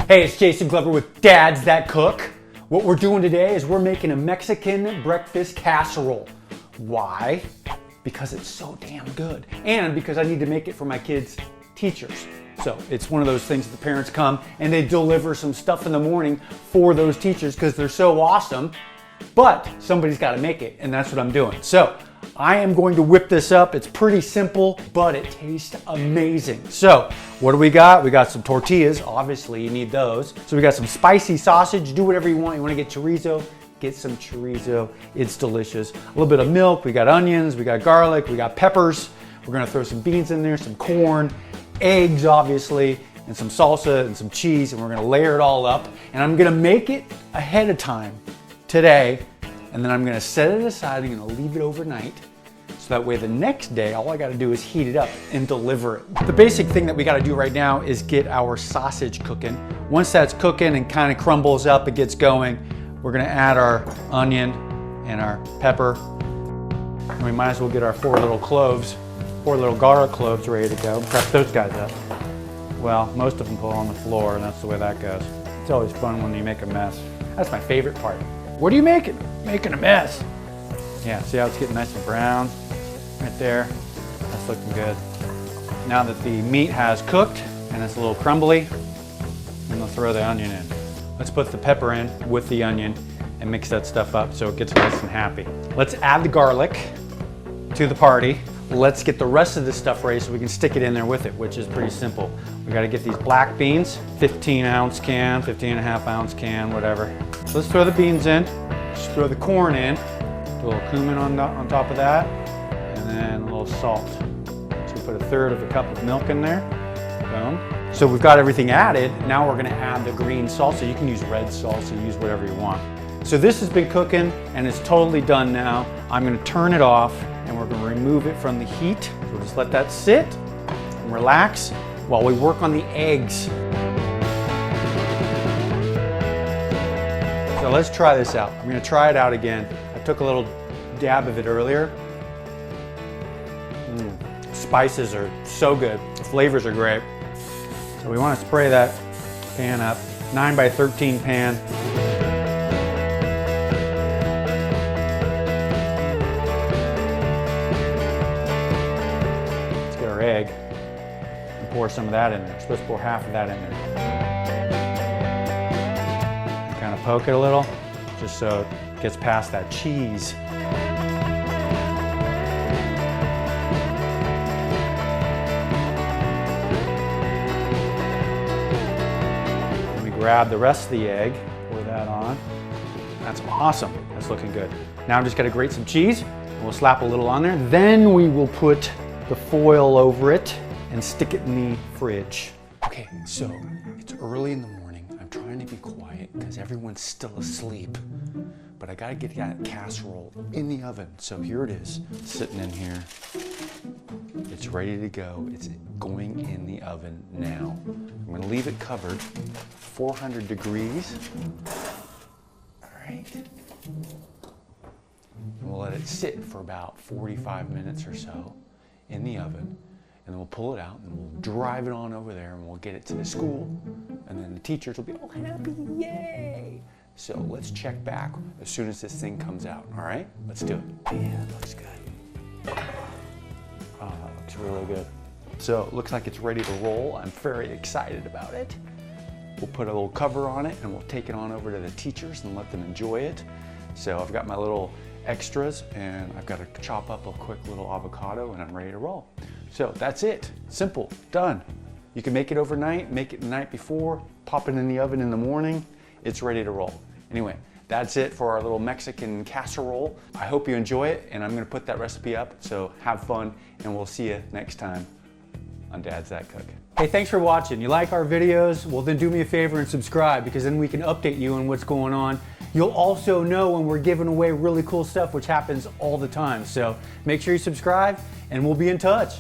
Hey, it's Jason Glover with Dad's That Cook. What we're doing today is we're making a Mexican breakfast casserole. Why? Because it's so damn good. And because I need to make it for my kids' teachers. So it's one of those things that the parents come and they deliver some stuff in the morning for those teachers because they're so awesome. But somebody's got to make it, and that's what I'm doing. So I am going to whip this up. It's pretty simple, but it tastes amazing. So what do we got? We got some tortillas. Obviously, you need those. So we got some spicy sausage. Do whatever you want. You want to get chorizo? Get some chorizo. It's delicious. A little bit of milk. We got onions. We got garlic. We got peppers. We're going to throw some beans in there, some corn, eggs, obviously, and some salsa and some cheese, and we're going to layer it all up. And I'm going to make it ahead of time today, and then I'm gonna set it aside. I'm gonna leave it overnight, so that way the next day, all I gotta do is heat it up and deliver it. The basic thing that we gotta do right now is get our sausage cooking. Once that's cooking and kind of crumbles up, it gets going, we're gonna add our onion and our pepper. And we might as well get our four little garlic cloves ready to go. Prep those guys up. Well, most of them go on the floor, and that's the way that goes. It's always fun when you make a mess. That's my favorite part. What are you making? Making a mess. Yeah, see how it's getting nice and brown? Right there. That's looking good. Now that the meat has cooked and it's a little crumbly, I'm gonna throw the onion in. Let's put the pepper in with the onion and mix that stuff up so it gets nice and happy. Let's add the garlic to the party. Let's get the rest of this stuff ready so we can stick it in there with it, which is pretty simple. We gotta get these black beans, 15-ounce can, 15.5-ounce can, whatever. So let's throw the beans in, just throw the corn in, a little cumin on top of that, and then a little salt. So we put a third of a cup of milk in there, boom. So we've got everything added. Now we're gonna add the green salsa. You can use red salsa, use whatever you want. So this has been cooking and it's totally done now. I'm gonna turn it off and we're gonna remove it from the heat. So just let that sit and relax while we work on the eggs. So let's try this out. I'm gonna try it out again. I took a little dab of it earlier. Spices are so good. The flavors are great. So we wanna spray that pan up. 9 by 13 pan. Let's get our egg and pour some of that in there. We're supposed to pour half of that in there. Kind of poke it a little, just so it gets past that cheese. Let me grab the rest of the egg, pour that on. That's awesome, that's looking good. Now I'm just gonna grate some cheese, and we'll slap a little on there. Then we will put the foil over it and stick it in the fridge. Okay, so it's early in the morning. I'm trying to be quiet because everyone's still asleep, but I gotta get that casserole in the oven. So here it is, sitting in here. It's ready to go. It's going in the oven now. I'm gonna leave it covered, 400 degrees. All right. And we'll let it sit for about 45 minutes or so in the oven. And then we'll pull it out and we'll drive it on over there and we'll get it to the school. And then the teachers will be all happy, yay! So let's check back as soon as this thing comes out, all right? Let's do it. Yeah, that looks good. Oh, that looks really good. So it looks like it's ready to roll. I'm very excited about it. We'll put a little cover on it and we'll take it on over to the teachers and let them enjoy it. So I've got my little extras and I've got to chop up a quick little avocado and I'm ready to roll. So that's it, simple, done. You can make it overnight, make it the night before, pop it in the oven in the morning, it's ready to roll. Anyway, that's it for our little Mexican casserole. I hope you enjoy it and I'm gonna put that recipe up, so have fun and we'll see you next time on Dad's That Cook. Hey, thanks for watching. You like our videos? Well then do me a favor and subscribe because then we can update you on what's going on. You'll also know when we're giving away really cool stuff which happens all the time. So make sure you subscribe and we'll be in touch.